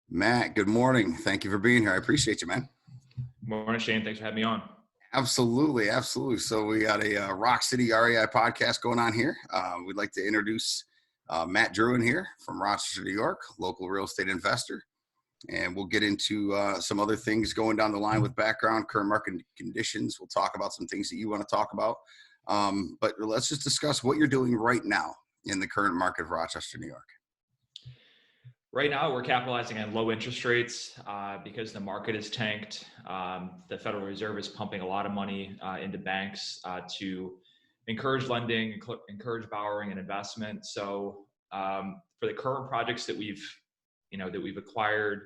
Matt, good morning. Thank you for being here. I appreciate you, man. Morning, Shane. Thanks for having me on. Absolutely, absolutely. So we got a Rock City REI podcast going on here. We'd like to introduce Matt Drouin here from Rochester, New York, local real estate investor. And we'll get into some other things going down the line with background, current market conditions. We'll talk about some things that you want to talk about. But let's just discuss what you're doing right now in the current market of Rochester, New York. Right now, we're capitalizing on low interest rates because the market is tanked. The Federal Reserve is pumping a lot of money into banks to encourage lending, encourage borrowing and investment. So for the current projects that we've acquired,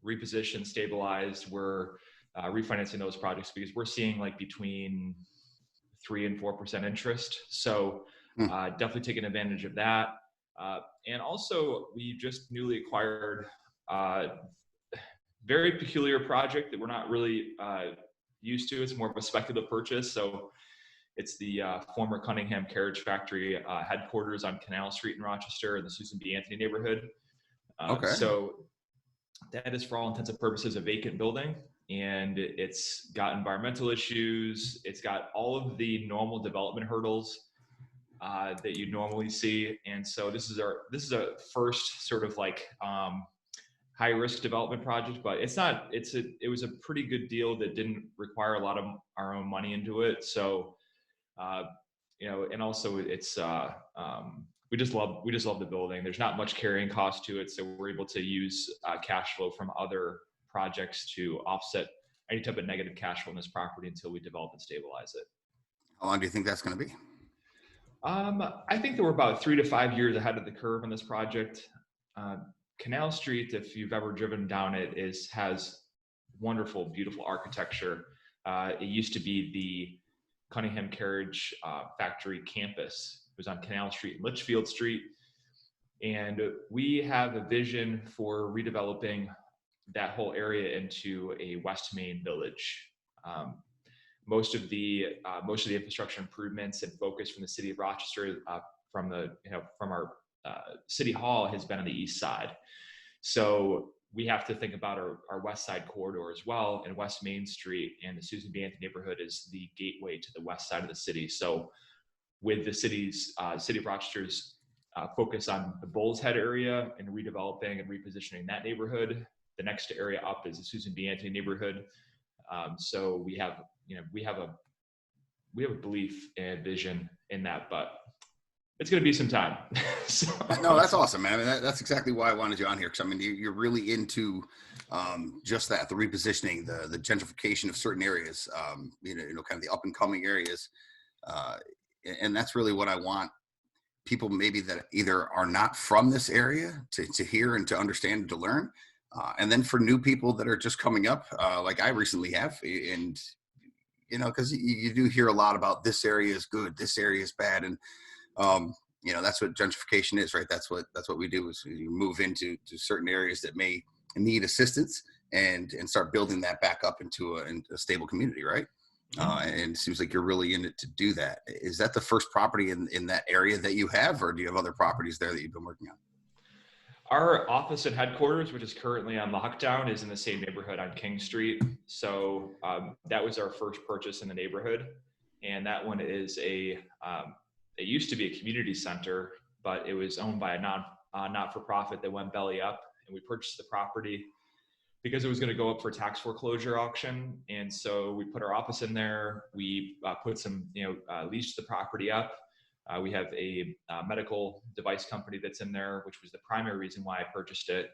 repositioned, stabilized, we're refinancing those projects because we're seeing like between 3 and 4% interest. So definitely taking advantage of that. And also, we just newly acquired a very peculiar project that we're not really used to. It's more of a speculative purchase. So it's the former Cunningham Carriage Factory headquarters on Canal Street in Rochester in the Susan B. Anthony neighborhood. Okay. So that is, for all intents and purposes, a vacant building. And it's got environmental issues. It's got all of the normal development hurdles that you normally see. And so this is a first sort of like high risk development project, but it was a pretty good deal that didn't require a lot of our own money into it. So, and also it's, we just love the building. There's not much carrying cost to it. So we're able to use cash flow from other projects to offset any type of negative cash flow in this property until we develop and stabilize it. How long do you think that's going to be? I think that we're about 3 to 5 years ahead of the curve on this project. Canal Street, if you've ever driven down it, has wonderful, beautiful architecture. It used to be the Cunningham Carriage Factory campus. It was on Canal Street and Litchfield Street. And we have a vision for redeveloping that whole area into a West Main village. Most of the infrastructure improvements and focus from the city of Rochester, from our city hall, has been on the east side. So we have to think about our west side corridor as well, and West Main Street and the Susan B. Anthony neighborhood is the gateway to the west side of the city. So with the city of Rochester's focus on the Bull's Head area and redeveloping and repositioning that neighborhood, the next area up is the Susan B. Anthony neighborhood. So we have a belief and vision in that, but it's going to be some time. So. No, that's awesome, man. I mean, that's exactly why I wanted you on here. Cause I mean, you're really into just that, the repositioning, the gentrification of certain areas, kind of the up and coming areas. And that's really what I want people maybe that either are not from this area to hear and to understand and to learn. And then for new people that are just coming up, like I recently have, and, because you do hear a lot about this area is good, this area is bad. And, that's what gentrification is, right? That's what we do, is you move into certain areas that may need assistance and start building that back up into a stable community, right? And it seems like you're really in it to do that. Is that the first property in that area that you have, or do you have other properties there that you've been working on? Our office and headquarters, which is currently on lockdown, is in the same neighborhood on King Street. So that was our first purchase in the neighborhood. And that one is it used to be a community center, but it was owned by a not-for-profit that went belly up. And we purchased the property because it was going to go up for tax foreclosure auction. And so we put our office in there. We put some, leased the property up. We have a medical device company that's in there, which was the primary reason why I purchased it.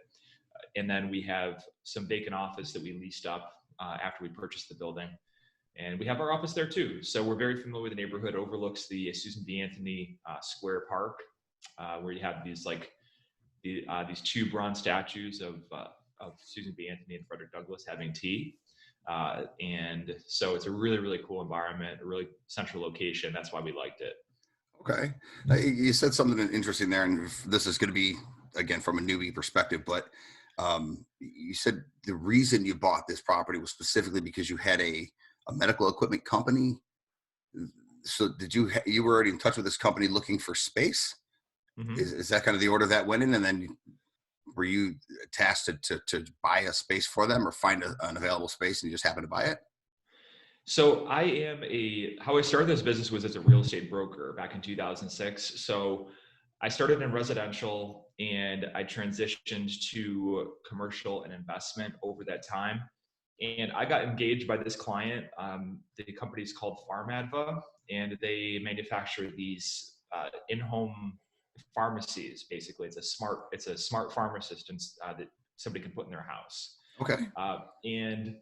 And then we have some vacant office that we leased up after we purchased the building. And we have our office there too. So we're very familiar with the neighborhood. Overlooks the Susan B. Anthony Square Park, where you have these these two bronze statues of Susan B. Anthony and Frederick Douglass having tea. And so it's a really, really cool environment, a really central location. That's why we liked it. Okay. You said something interesting there, and this is going to be, again, from a newbie perspective, but you said the reason you bought this property was specifically because you had a medical equipment company. So you were already in touch with this company looking for space? Mm-hmm. Is that kind of the order that went in, and then were you tasked to buy a space for them or find an available space and you just happen to buy it? So how I started this business was as a real estate broker back in 2006. So I started in residential and I transitioned to commercial and investment over that time. And I got engaged by this client. The company is called PharmAdva, and they manufacture these in-home pharmacies. Basically, it's a smart pharmacist that somebody can put in their house. Okay. And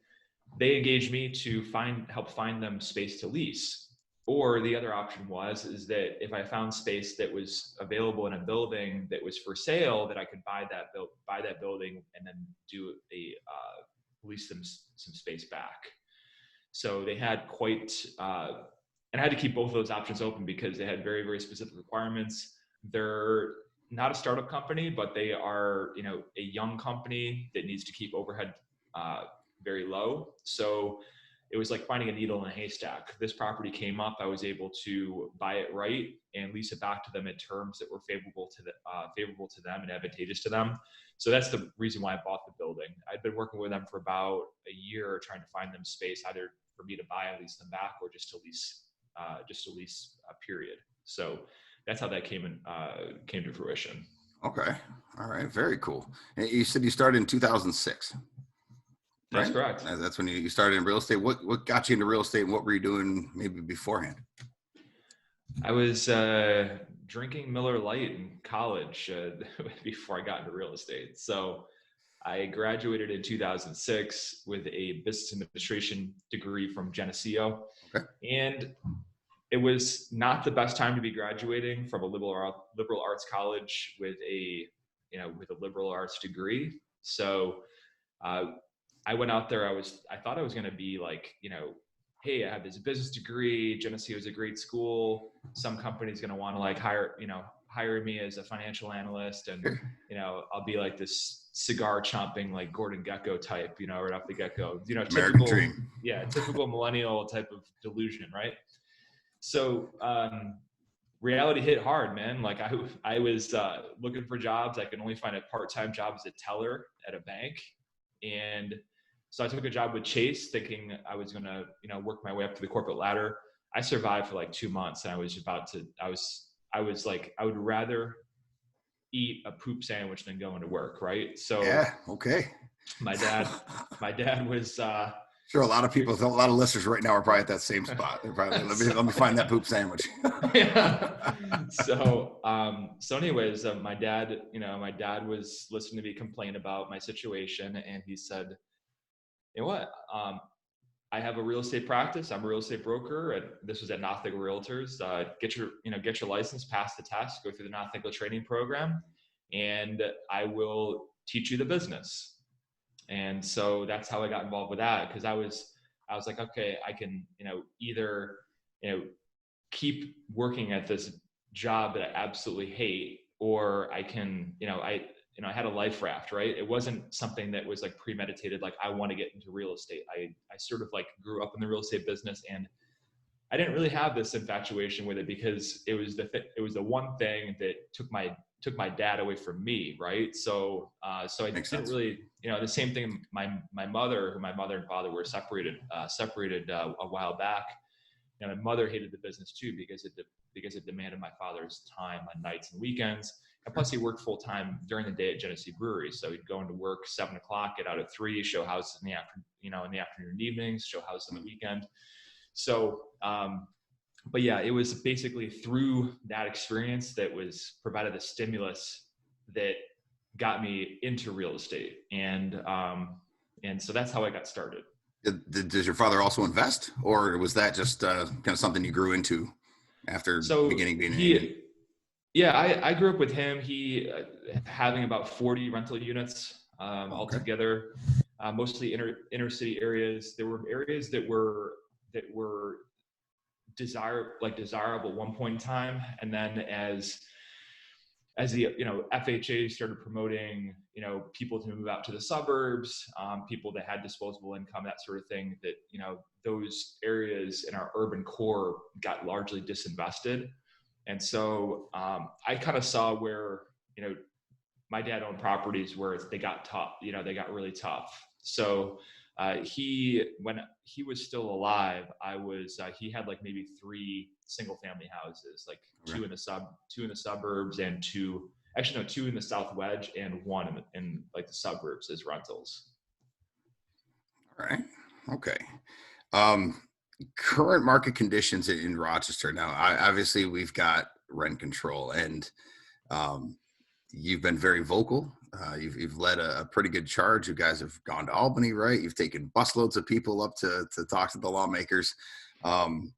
they engaged me to help find them space to lease. Or the other option is that if I found space that was available in a building that was for sale, that I could buy that building and then do lease them some space back. So they had and I had to keep both of those options open because they had very, very specific requirements. They're not a startup company, but they are, a young company that needs to keep overhead very low. So it was like finding a needle in a haystack. This property came up. I was able to buy it right and lease it back to them at terms that were favorable to them and advantageous to them. So that's the reason why I bought the building. I'd been working with them for about a year, trying to find them space, either for me to buy and lease them back, or just to lease a period. So that's how that came to fruition. Okay. All right. Very cool. And you said you started in 2006. That's Right? correct. That's when you started in real estate. What got you into real estate and what were you doing maybe beforehand? I was drinking Miller Lite in college before I got into real estate. So I graduated in 2006 with a business administration degree from Geneseo. Okay. And it was not the best time to be graduating from a liberal arts college with a liberal arts degree. So I went out there. I thought I was going to be like, hey, I have this business degree. Geneseo is a great school. Some company's going to want to like hire me as a financial analyst, and I'll be like this cigar chomping like Gordon Gekko type, right off the get-go. American dream. Yeah, typical millennial type of delusion, right? So reality hit hard, man. Like I was looking for jobs. I could only find a part-time job as a teller at a bank, and so I took a job with Chase, thinking I was going to, work my way up to the corporate ladder. I survived for like 2 months, and I was like, I would rather eat a poop sandwich than go into work. Right. So yeah. Okay. My dad was, sure. A lot of listeners right now are probably at that same spot. They're probably, let me find that poop sandwich. Yeah. So anyways, my dad was listening to me complain about my situation, and he said, you know what? I have a real estate practice. I'm a real estate broker. And this was at Nothic Realtors. Get your license, pass the test, go through the Nothic training program, and I will teach you the business. And so that's how I got involved with that, because I was like, okay, I can, either, keep working at this job that I absolutely hate, or I can, I had a life raft, right? It wasn't something that was like premeditated. Like I want to get into real estate. I sort of like grew up in the real estate business, and I didn't really have this infatuation with it because it was the one thing that took my dad away from me. Right. So I didn't really, the same thing. My mother and father were separated a while back. And my mother hated the business too, because it demanded my father's time on nights and weekends. And plus, he worked full time during the day at Genesee Brewery. So he'd go into work 7 o'clock, get out at 3, show houses in the afternoon and evenings, show houses on the weekend. So, but yeah, it was basically through that experience that provided the stimulus that got me into real estate, and so that's how I got started. Does your father also invest, or was that just kind of something you grew into after beginning being an agent? Yeah, I grew up with him. He having about 40 rental units altogether, mostly inner city areas. There were areas that were desirable at one point in time, and then as the FHA started promoting people to move out to the suburbs, people that had disposable income, that sort of thing, that those areas in our urban core got largely disinvested. And so I kind of saw where my dad owned properties where they got tough, they got really tough. So when he was still alive, he had like maybe 3 single family houses, like Okay. 2 in the suburbs and 2, actually no, 2 in the South Wedge and 1 in like the suburbs as rentals. All right. Okay. Um, Current market conditions in Rochester now. Obviously, we've got rent control, and um, you've been very vocal. You've led a pretty good charge. You guys have gone to Albany, right? You've taken busloads of people up to talk to the lawmakers. Um,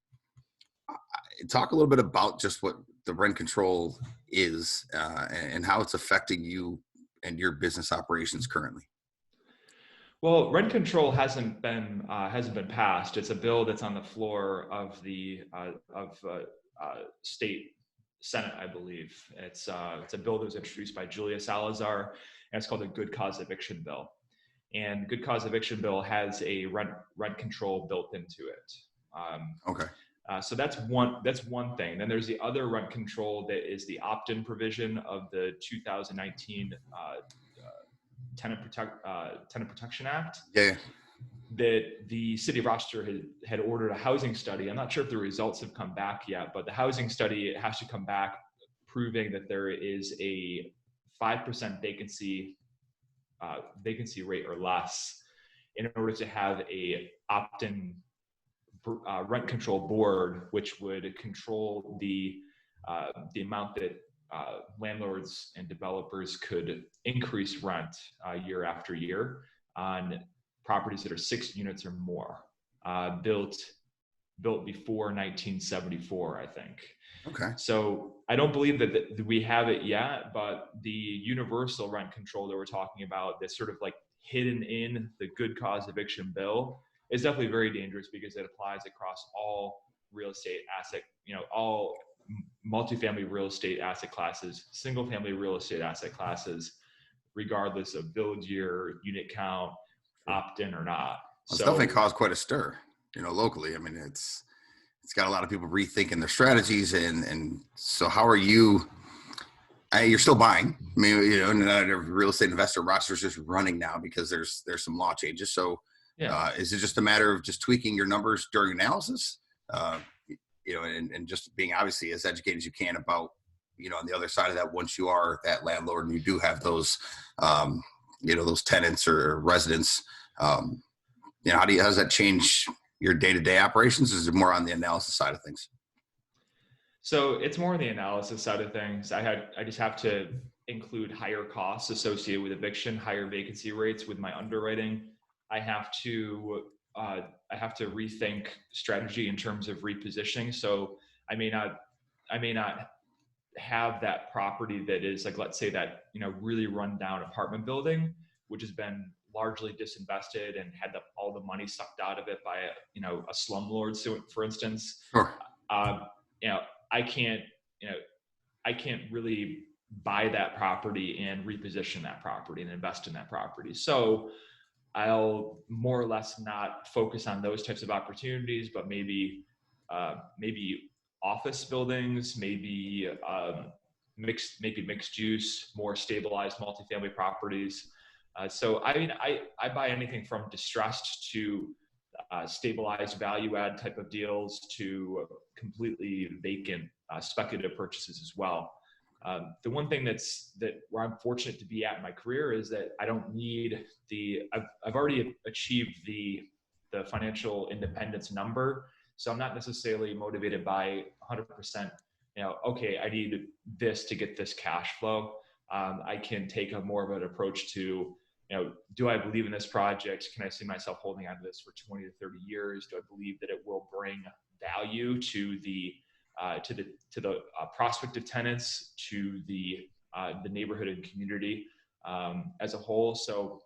Talk a little bit about just what the rent control is and how it's affecting you and your business operations currently. Well, rent control hasn't been passed. It's a bill that's on the floor of the state Senate, I believe. It's a bill that was introduced by Julia Salazar, and it's called the Good Cause Eviction Bill. And Good Cause Eviction Bill has a rent control built into it. Okay. So that's one thing. Then there's the other rent control that is the opt-in provision of the 2019 Tenant Protection Act. Yeah. That the city of Rochester had ordered a housing study. I'm not sure if the results have come back yet, but the housing study has to come back proving that there is a 5% vacancy rate or less in order to have a opt-in rent control board, which would control the amount that landlords and developers could increase rent year after year on properties that are 6 units or more, built before 1974, I think. Okay. So I don't believe that we have it yet, but the universal rent control that we're talking about, that's sort of like hidden in the Good Cause Eviction Bill, is definitely very dangerous because it applies across all real estate asset, all multifamily real estate asset classes, single family real estate asset classes, regardless of village year, unit count, opt-in or not. Well, it's definitely So caused quite a stir, locally. I mean, it's got a lot of people rethinking their strategies, and so how are you? You're still buying. I mean, not every real estate investor roster is just running now because there's some law changes. So, yeah. is it just a matter of just tweaking your numbers during analysis? And just being obviously as educated as you can about, on the other side of that, once you are that landlord and you do have those, those tenants or residents, how does that change your day-to-day operations? Is it more on the analysis side of things? So it's more on the analysis side of things. I just have to include higher costs associated with eviction, higher vacancy rates with my underwriting. I have to rethink strategy in terms of repositioning. So I may not have that property that is like, let's say that, really run down apartment building, which has been largely disinvested and had all the money sucked out of it by a slumlord, so for instance. Sure. I can't, I can't really buy that property and reposition that property and invest in that property. So I'll more or less not focus on those types of opportunities, but maybe office buildings, maybe mixed use, more stabilized multifamily properties. So I mean, I buy anything from distressed to stabilized value add type of deals to completely vacant speculative purchases as well. The one thing that where I'm fortunate to be at in my career is that I don't need I've already achieved the financial independence number. So I'm not necessarily motivated by 100%, okay, I need this to get this cash flow. I can take a more of an approach to, do I believe in this project? Can I see myself holding on to this for 20 to 30 years? Do I believe that it will bring value to the prospective tenants, to the neighborhood and community as a whole? So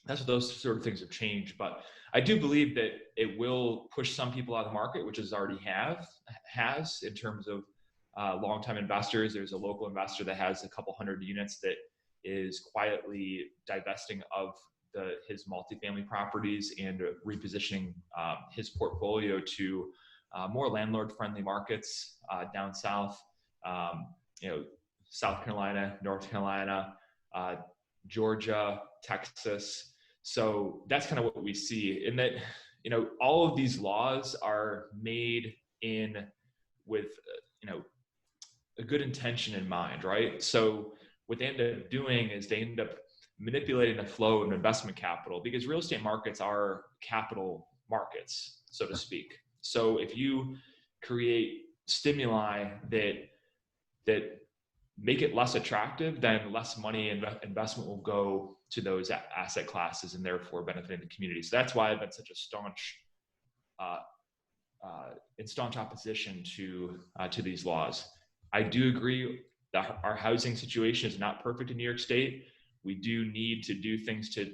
that's what those sort of things have changed. But I do believe that it will push some people out of the market, which has already has in terms of long-time investors. There's a local investor that has a couple hundred units that is quietly divesting of his multifamily properties and repositioning his portfolio to more landlord-friendly markets down south, South Carolina, North Carolina, Georgia, Texas. So that's kind of what we see, in that, all of these laws are made with, a good intention in mind, right? So what they end up doing is they end up manipulating the flow of investment capital, because real estate markets are capital markets, so to speak. So if you create stimuli that make it less attractive, then less money and investment will go to those asset classes, and therefore benefiting the community. So that's why I've been such a staunch opposition to these laws. I do agree that our housing situation is not perfect in New York State. We do need to do things to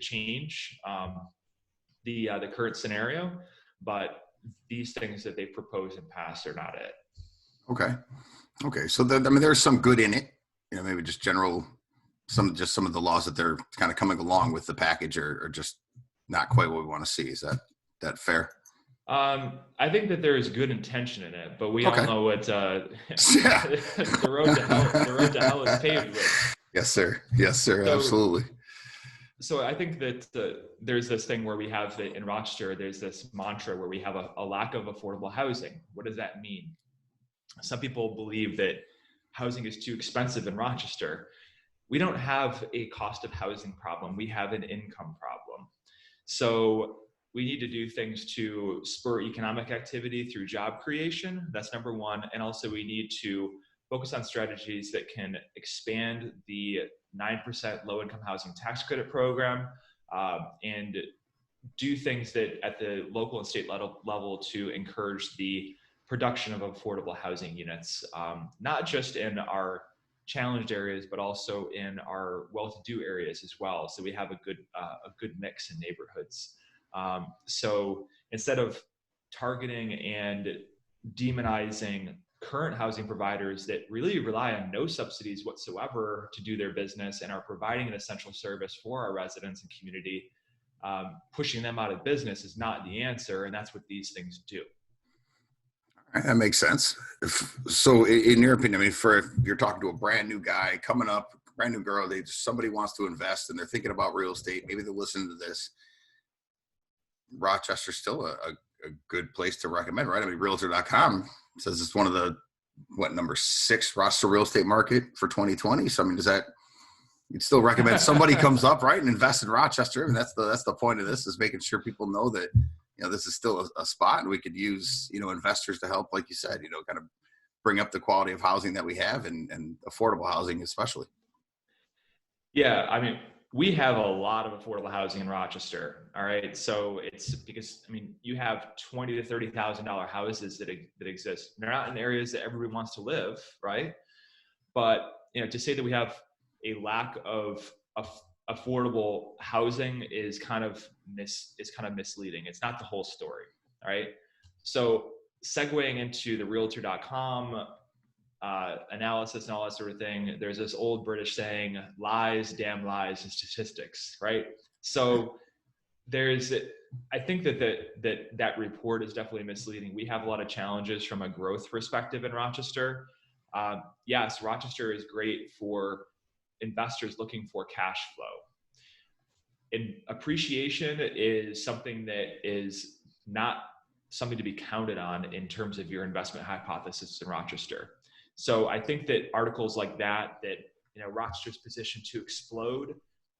change the current scenario, but these things that they propose and pass are not it. Okay. So there's some good in it. Maybe just some of the laws that they're kind of coming along with the package are just not quite what we want to see. Is that fair? I think that there is good intention in it, but we all know what the road to hell is paved with. Yes, sir. Absolutely. So I think that there's this thing where we have in Rochester, there's this mantra where we have a lack of affordable housing. What does that mean? Some people believe that housing is too expensive in Rochester. We don't have a cost of housing problem. We have an income problem. So we need to do things to spur economic activity through job creation. That's number one. And also we need to focus on strategies that can expand the 9% low-income housing tax credit program, and do things that at the local and state level to encourage the production of affordable housing units, not just in our challenged areas, but also in our well-to-do areas as well. So we have a good mix in neighborhoods. So instead of targeting and demonizing current housing providers that really rely on no subsidies whatsoever to do their business and are providing an essential service for our residents and community, pushing them out of business is not the answer. And that's what these things do. That makes sense. So in your opinion, if you're talking to a brand new guy coming up, brand new girl, somebody wants to invest and they're thinking about real estate, maybe they're listening to this, Rochester's still a good place to recommend, right? Realtor.com says it's one of the number 6 Rochester real estate market for 2020. So you'd still recommend somebody comes up, right, and invest in Rochester. And that's the point of this, is making sure people know that this is still a spot, and we could use investors to help, like you said, kind of bring up the quality of housing that we have, and affordable housing especially. Yeah, we have a lot of affordable housing in Rochester. All right. So it's because, you have $20,000 to $30,000 houses that exist. They're not in areas that everybody wants to live. Right. But, to say that we have a lack of affordable housing is kind of misleading. It's not the whole story. All right. So segueing into the Realtor.com analysis and all that sort of thing, there's this old British saying, lies, damn lies, and statistics, right? So I think that report is definitely misleading. We have a lot of challenges from a growth perspective in Rochester. Yes, Rochester is great for investors looking for cash flow. And appreciation is something that is not something to be counted on in terms of your investment hypothesis in Rochester. So I think that articles like that Rochester's positioned to explode,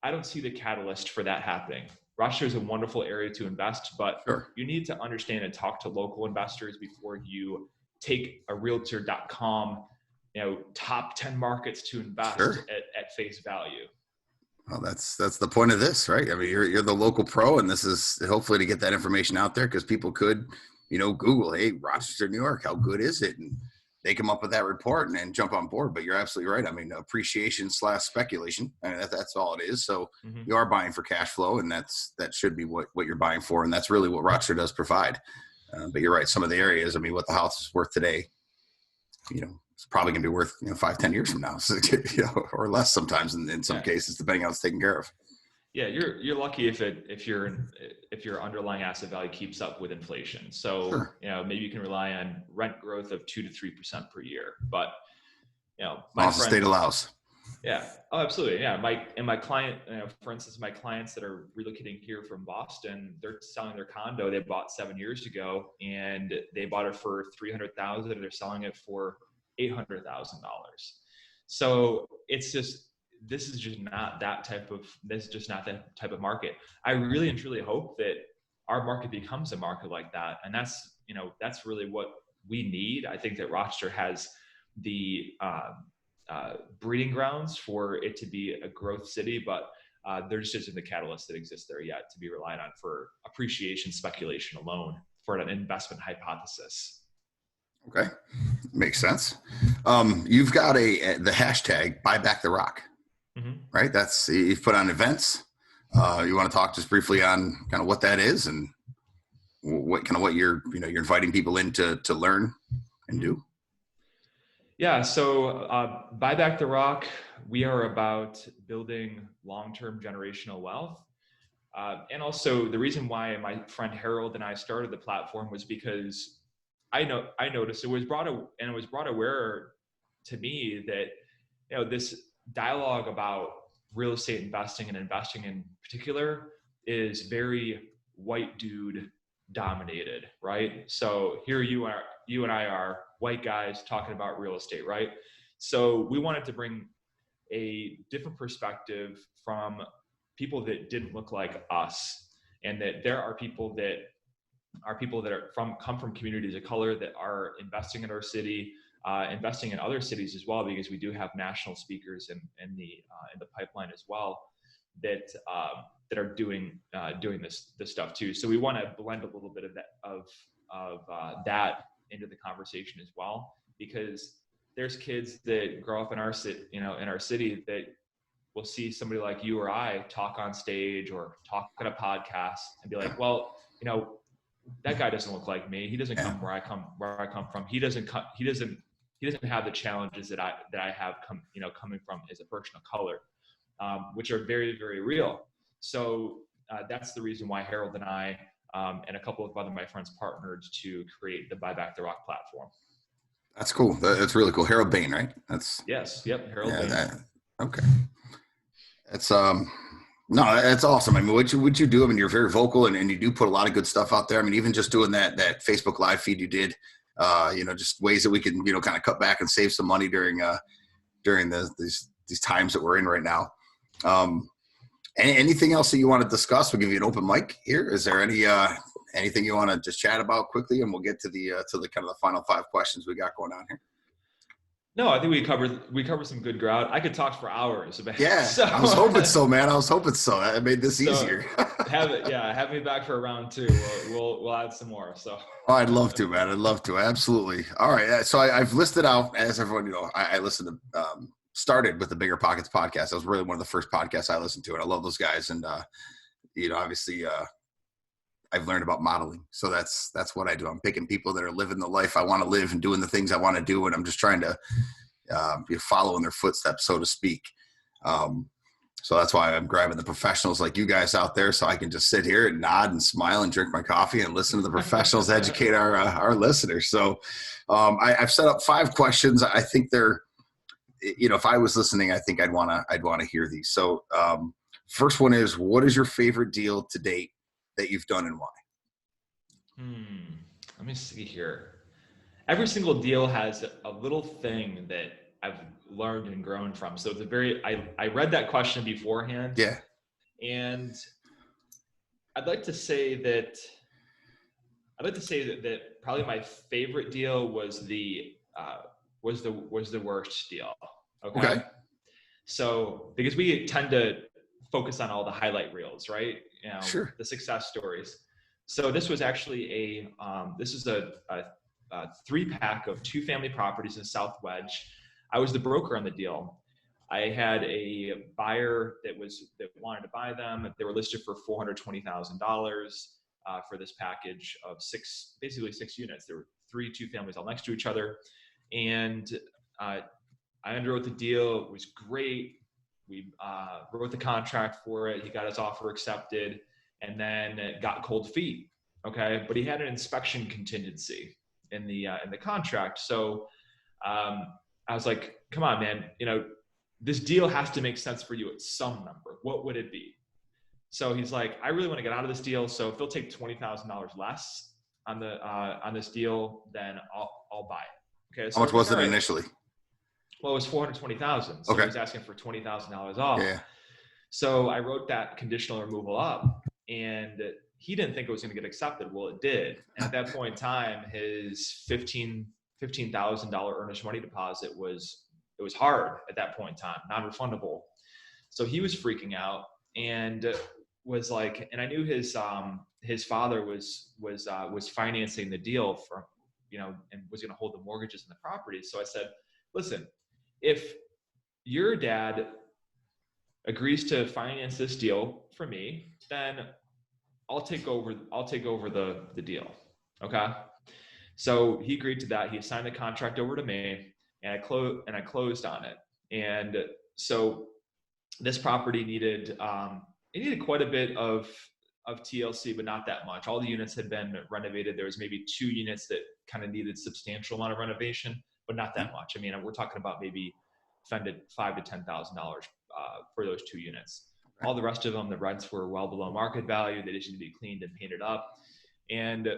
I don't see the catalyst for that happening. Rochester is a wonderful area to invest, but You need to understand and talk to local investors before you take a Realtor.com, top 10 markets to invest at face value. Well, that's the point of this, right? You're the local pro, and this is hopefully to get that information out there, because people could, Google, hey, Rochester, New York, how good is it? And they come up with that report and jump on board. But you're absolutely right. Appreciation / speculation. That's all it is. So You are buying for cash flow, and that should be what you're buying for. And that's really what Rochester does provide. But you're right. Some of the areas, what the house is worth today, it's probably going to be worth 5-10 years from now, so, or less sometimes in some cases, depending on how it's taken care of. Yeah, you're lucky if your underlying asset value keeps up with inflation. So maybe you can rely on rent growth of 2 to 3% per year. But the state allows. Yeah. Oh, absolutely. Yeah. My client, for instance, my clients that are relocating here from Boston, they're selling their condo they bought 7 years ago, and they bought it for 300,000, and they're selling it for $800,000. So it's just, this is just not that type of market. I really and truly hope that our market becomes a market like that. And that's really what we need. I think that Rochester has the, breeding grounds for it to be a growth city, but there just isn't the catalyst that exists there yet to be relied on for appreciation speculation alone for an investment hypothesis. Okay, makes sense. You've got the hashtag Buy Back the Rock, Mm-hmm. right? That's, you've put on events. You want to talk just briefly on kind of what that is and what you're inviting people in to learn and do. Yeah, so Buy Back the Rock, we are about building long-term generational wealth. And also the reason why my friend Harold and I started the platform was because I noticed it was brought aware to me that this dialogue about real estate investing and investing in particular is very white dude dominated, right? So here you and I are white guys talking about real estate, right? So we wanted to bring a different perspective from people that didn't look like us, and that there are people that come from communities of color that are investing in our city, investing in other cities as well, because we do have national speakers in the pipeline as well that are doing this stuff too. So we want to blend a little bit of that into the conversation as well, because there's kids that grow up in our city that will see somebody like you or I talk on stage or talk on a podcast and be like, well, that guy doesn't look like me. He doesn't come where I come from. He doesn't have the challenges that I have coming from as a person of color, which are very, very real. So that's the reason why Harold and I and a couple of my friends partnered to create the Buy Back the Rock platform. That's cool. That's really cool. Harold Bain, right? Yes. Yep. Harold Bain. Okay. That's no, that's awesome. I mean, what you do, I mean, you're very vocal and you do put a lot of good stuff out there. I mean, even just doing that Facebook live feed you did, just ways that we can, kind of cut back and save some money during these times that we're in right now. Anything else that you want to discuss? We'll give you an open mic here. Is there anything you want to just chat about quickly, and we'll get to the kind of the final 5 questions we got going on here. No, I think we covered some good ground. I could talk for hours about. Yeah, so, I was hoping so, man. I was hoping so. That made this easier. Have me back for round 2. We'll add some more. So. Oh, I'd love to, man. I'd love to. Absolutely. All right. So I've listed out, as everyone, I listened to, started with the Bigger Pockets podcast. That was really one of the first podcasts I listened to, and I love those guys. And, obviously, I've learned about modeling. So that's what I do. I'm picking people that are living the life I want to live and doing the things I want to do. And I'm just trying to be following their footsteps, so to speak. So that's why I'm grabbing the professionals like you guys out there, so I can just sit here and nod and smile and drink my coffee and listen to the professionals educate our listeners. So I've set up 5 questions. I think they're, if I was listening, I think I'd want to hear these. So first one is, what is your favorite deal to date that you've done and why? Let me see here. Every single deal has a little thing that I've learned and grown from. So I read that question beforehand. Yeah. And I'd like to say that probably my favorite deal was the worst deal. Okay. So because we tend to focus on all the highlight reels, right? Sure. The success stories. So this was actually a 3-pack of 2-family properties in South Wedge. I was the broker on the deal. I had a buyer that wanted to buy them. They were listed for $420,000 for this package of 6 units. There were 3 2-families all next to each other, and I underwrote the deal. It was great. We wrote the contract for it. He got his offer accepted, and then got cold feet. Okay, but he had an inspection contingency in the contract. So I was like, "Come on, man! this deal has to make sense for you at some number. What would it be? So he's like, I really want to get out of this deal. So if they'll take $20,000 less on this deal, then I'll buy it. Okay. So How much was it right. initially? Well, it was $420,000. So Okay. he was asking for $20,000 off. Yeah. So I wrote that conditional removal up, and he didn't think it was going to get accepted. Well, it did. And at that point in time, his $15,000 earnest money deposit it was hard at that point in time, non-refundable. So he was freaking out and was like, and I knew his father was financing the deal from, and was going to hold the mortgages and the properties. So I said, listen, if your dad agrees to finance this deal for me, then I'll take over the deal. Okay. So he agreed to that. He signed the contract over to me, and I closed on it. And so this property needed quite a bit of TLC, but not that much. All the units had been renovated. There was maybe 2 units that kind of needed substantial amount of renovation, but not that much. I mean, we're talking about maybe spending $5,000 to $10,000 for those 2 units. All the rest of them, the rents were well below market value. They just need to be cleaned and painted up. And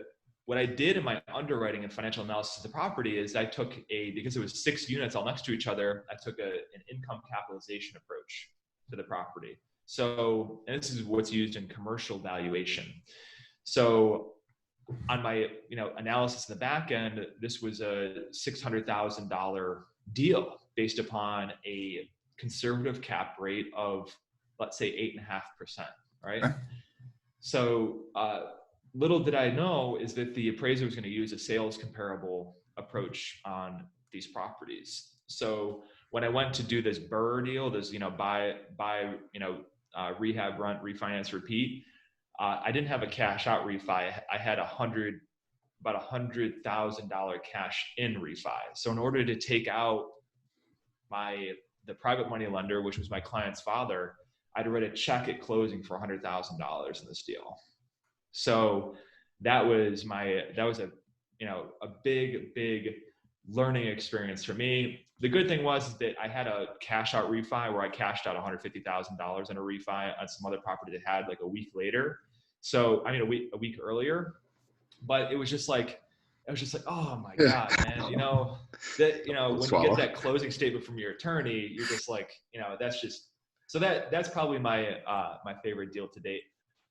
what I did in my underwriting and financial analysis of the property is because it was 6 units all next to each other, I took an income capitalization approach to the property. So, and this is what's used in commercial valuation. So on my, analysis in the back end, this was a $600,000 deal based upon a conservative cap rate of, let's say, 8.5%, right? Okay. So little did I know is that the appraiser was going to use a sales comparable approach on these properties. So when I went to do this BRRRR deal, this, buy, rehab, rent, refinance, repeat, I didn't have a cash out refi. I had about $100,000 cash in refi. So in order to take out the private money lender, which was my client's father, I had to write a check at closing for $100,000 in this deal. So that was a big learning experience for me. The good thing was that I had a cash out refi where I cashed out $150,000 in a refi on some other property that had like a week later. So, a week earlier, but it was just like, oh my God, man, when you get that closing statement from your attorney, you're just like, that's probably my favorite deal to date.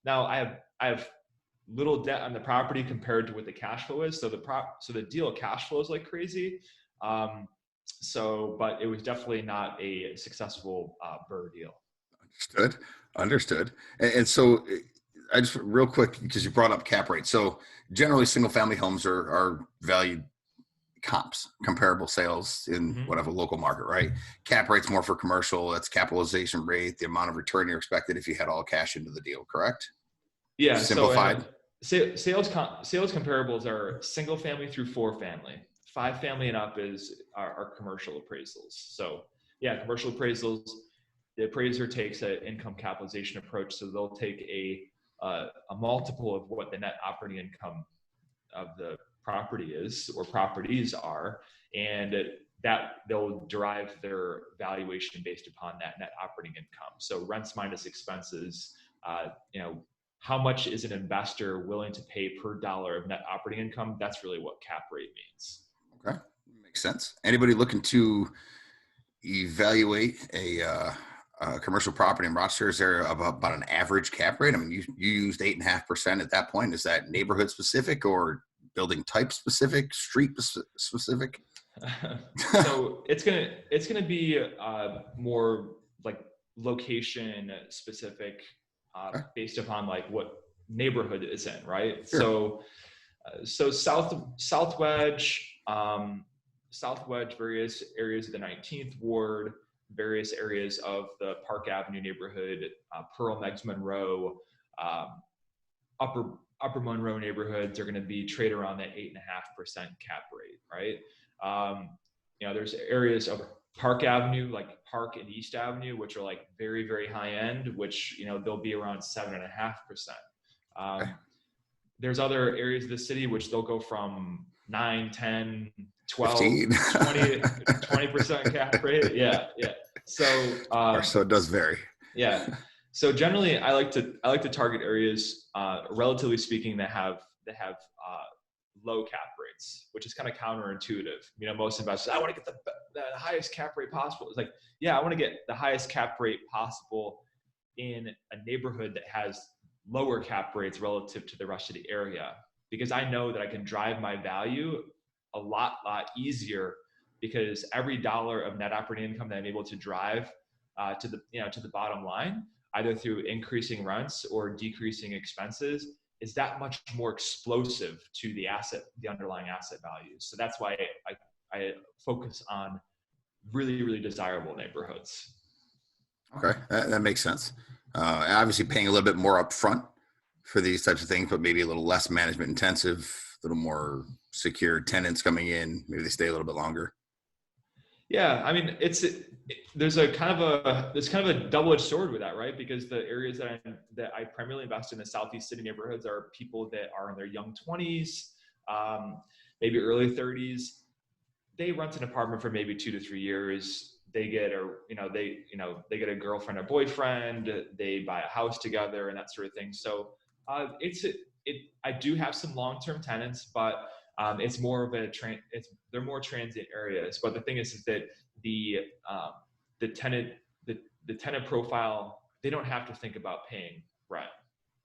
Now I have little debt on the property compared to what the cash flow is. So the deal cash flows like crazy. But it was definitely not a successful BRRRR deal. Understood. And so I just real quick, because you brought up cap rate. So generally single family homes are valued comps, comparable sales in whatever local market, right? Cap rate's more for commercial. That's capitalization rate, the amount of return you're expected if you had all cash into the deal, correct? Yeah. Simplified. So sales comparables are single family through 4 family. 5 family and up are commercial appraisals. So yeah, commercial appraisals, the appraiser takes an income capitalization approach. So they'll take a multiple of what the net operating income of the property is or properties are, and that they'll derive their valuation based upon that net operating income. So rents minus expenses, how much is an investor willing to pay per dollar of net operating income? That's really what cap rate means. Okay, makes sense. Anybody looking to evaluate a commercial property in Rochester, is there about an average cap rate? I mean, you used 8.5% at that point. Is that neighborhood specific or building type specific, street specific? So it's gonna be more like location specific, okay, based upon like what neighborhood it's in, right? Sure. So South Wedge, various areas of the 19th Ward, various areas of the Park Avenue neighborhood, Pearl, Meigs, Monroe, Upper Monroe neighborhoods are going to be trade around that 8.5% cap rate, right? There's areas of Park Avenue, like Park and East Avenue, which are like very, very high end, which, they'll be around 7.5%. Okay. There's other areas of the city, which they'll go from 9, 10, 12, 20% cap rate. Yeah. Or so it does vary. Yeah. So generally, I like to target areas, relatively speaking, that have low cap rates, which is kind of counterintuitive. You know, most investors, I want to get the highest cap rate possible. It's like, yeah, I want to get the highest cap rate possible in a neighborhood that has lower cap rates relative to the rest of the area, because I know that I can drive my value a lot easier, because every dollar of net operating income that I'm able to drive to the bottom line, either through increasing rents or decreasing expenses, is that much more explosive to the underlying asset values. So that's why I focus on really, really desirable neighborhoods. Okay, that makes sense. Obviously paying a little bit more upfront for these types of things, but maybe a little less management intensive, a little more secure tenants coming in. Maybe they stay a little bit longer. Yeah, I mean, there's kind of a double-edged sword with that, right? Because the areas that I primarily invest in, the Southeast city neighborhoods, are people that are in their young 20s, maybe early 30s. They rent an apartment for maybe 2 to 3 years. They get they get a girlfriend or boyfriend. They buy a house together and that sort of thing. So I do have some long-term tenants, but it's more of they're more transient areas. But the thing is that the tenant profile, they don't have to think about paying rent.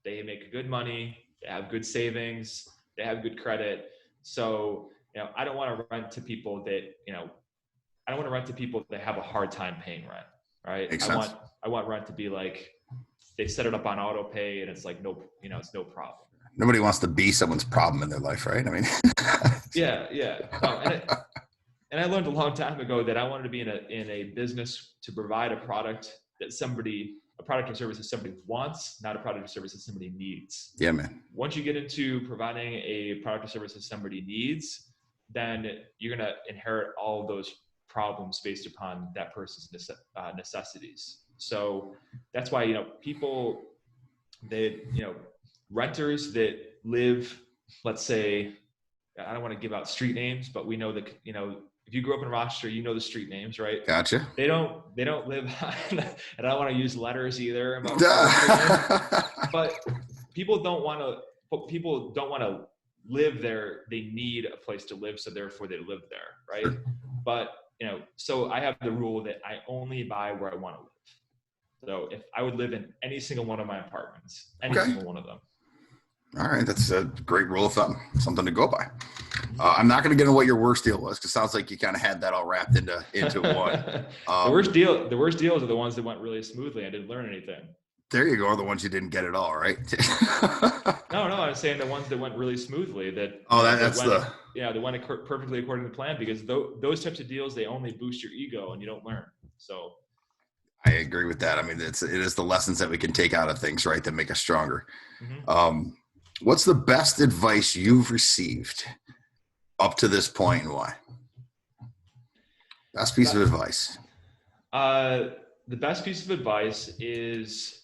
They make good money, they have good savings, they have good credit. So, I don't want to rent to people that, I don't want to rent to people that have a hard time paying rent, right? Makes sense. I want rent to be like, they set it up on auto pay and it's like, it's no problem. Nobody wants to be someone's problem in their life, right? I mean, yeah. No, and I learned a long time ago that I wanted to be in a business to provide a product or service that somebody wants, not a product or service that somebody needs. Yeah, man. Once you get into providing a product or service that somebody needs, then you're going to inherit all of those problems based upon that person's necessities. So that's why, people that, renters that live, let's say, I don't want to give out street names, but we know that, if you grew up in Rochester, you know the street names, right? Gotcha. They don't live on, and I don't want to use letters either, but people don't want to live there. They need a place to live, so therefore they live there, right? But, so I have the rule that I only buy where I want to live. So if I would live in any single one of my apartments, single one of them. All right. That's a great rule of thumb, something to go by. I'm not going to get into what your worst deal was, because it sounds like you kind of had that all wrapped into one. The worst deals are the ones that went really smoothly. I didn't learn anything. There you go. Are the ones you didn't get at all, right? No, I'm saying the ones that went really smoothly. They went perfectly according to plan, because those types of deals, they only boost your ego and you don't learn. So I agree with that. I mean, it is the lessons that we can take out of things, right, that make us stronger. Mm-hmm. What's the best advice you've received up to this point, and why? Best piece of advice. The best piece of advice is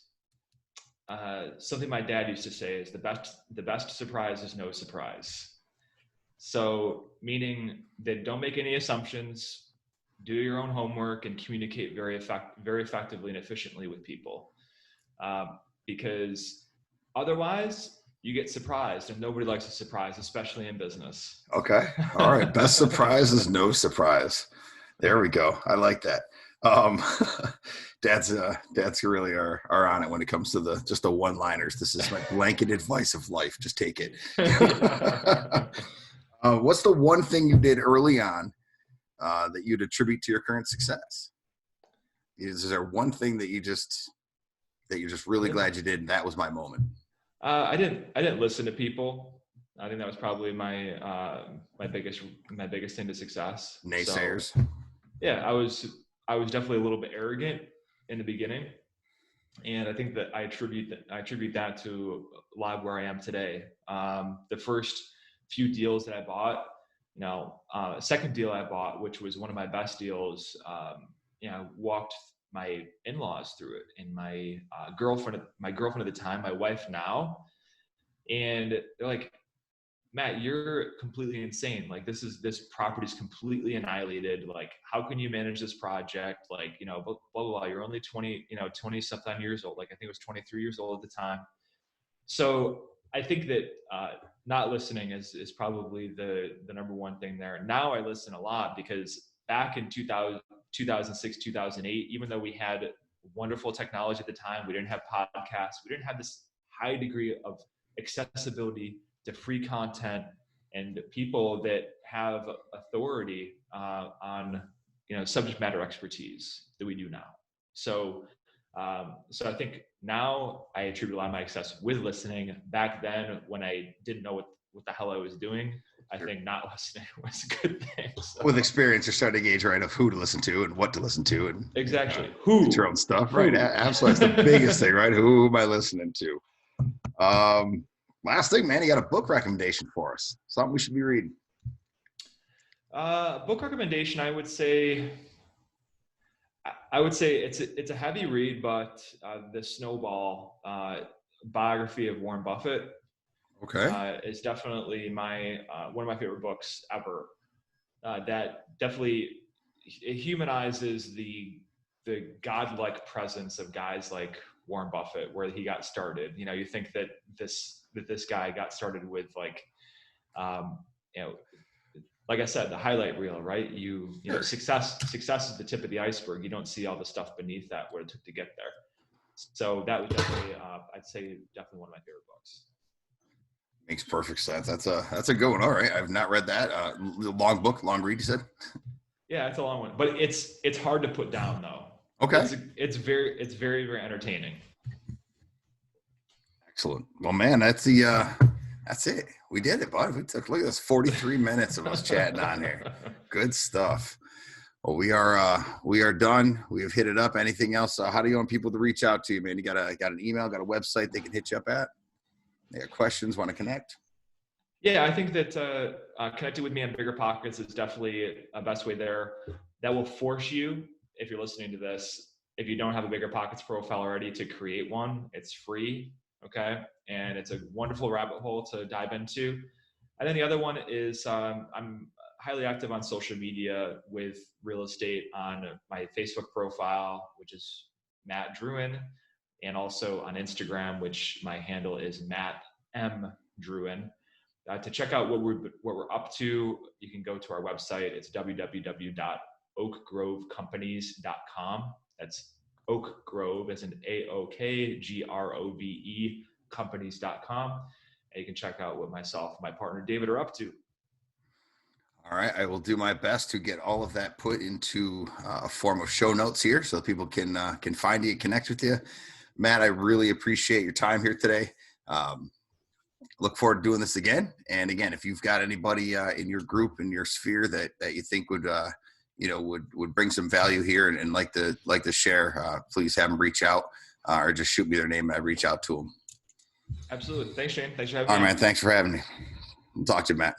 something my dad used to say: is the best surprise is no surprise. So, meaning that don't make any assumptions, do your own homework, and communicate very effectively and efficiently with people, because otherwise you get surprised, and nobody likes a surprise, especially in business. Okay. All right. Best surprise is no surprise. There we go. I like that. Dads really are on it when it comes to just the one-liners. This is my blanket advice of life. Just take it. What's the one thing you did early on that you'd attribute to your current success? Is there one thing that you're just really glad you did, and that was my moment? I didn't listen to people. I think that was probably my biggest thing to success. Naysayers. So, yeah, I was definitely a little bit arrogant in the beginning, and I think that I attribute that to a lot of where I am today. The first few deals that I bought, second deal I bought, which was one of my best deals, walked my in-laws through it, and my girlfriend at the time, my wife now, and they're like, Matt, you're completely insane. Like this property is completely annihilated. Like, how can you manage this project? Like, blah, blah, blah. You're only 20, 20 something years old. Like, I think it was 23 years old at the time. So I think that not listening is probably the number one thing there. Now I listen a lot because back in 2006, 2008, even though we had wonderful technology at the time, we didn't have podcasts, we didn't have this high degree of accessibility to free content and people that have authority on subject matter expertise that we do now. So I think now I attribute a lot of my success with listening. Back then, when I didn't know what the hell I was doing, I think not listening was a good thing. So. With experience, you're starting to gauge, right, of who to listen to and what to listen to. And exactly. Who? It's your own stuff, right? Absolutely. That's the biggest thing, right? Who am I listening to? Last thing, man, you got a book recommendation for us. Something we should be reading. Book recommendation, I would say it's a heavy read, but the Snowball biography of Warren Buffett is definitely one of my favorite books ever. That definitely it humanizes the godlike presence of guys like Warren Buffett, where he got started. You think that this guy got started with like I said, the highlight reel, right? Success is the tip of the iceberg. You don't see all the stuff beneath that, what it took to get there. So that was definitely, I'd say, definitely one of my favorite books. Makes perfect sense. That's a good one. All right, I've not read that. Long book, long read, you said? Yeah, it's a long one, but it's hard to put down though. Okay. It's very, very entertaining. Excellent. Well, man, that's it. We did it, bud. Look at this, 43 minutes of us chatting on here. Good stuff. Well, we are done. We have hit it up. Anything else? How do you want people to reach out to you, man? You got an email, got a website they can hit you up at? They got questions, want to connect? Yeah, I think that connecting with me on Bigger Pockets is definitely a best way there. That will force you, if you're listening to this, if you don't have a Bigger Pockets profile already, to create one. It's free. Okay. And it's a wonderful rabbit hole to dive into. And then the other one is I'm highly active on social media with real estate on my Facebook profile, which is Matt Drouin, and also on Instagram, which my handle is Matt M. Drouin. To check out what we're up to, you can go to our website. It's www.oakgrovecompanies.com. That's Oak Grove as in AOKGROVE companies.com. And you can check out what myself and my partner David are up to. All right. I will do my best to get all of that put into a form of show notes here so people can find you, connect with you. Matt, I really appreciate your time here today. Look forward to doing this again. And again, if you've got anybody in your group, in your sphere that you think would bring some value here and like to share, please have them reach out or just shoot me their name and I reach out to them. Absolutely. Thanks, Shane. Thanks for having me. All right, man. Thanks for having me. I'll talk to you, Matt.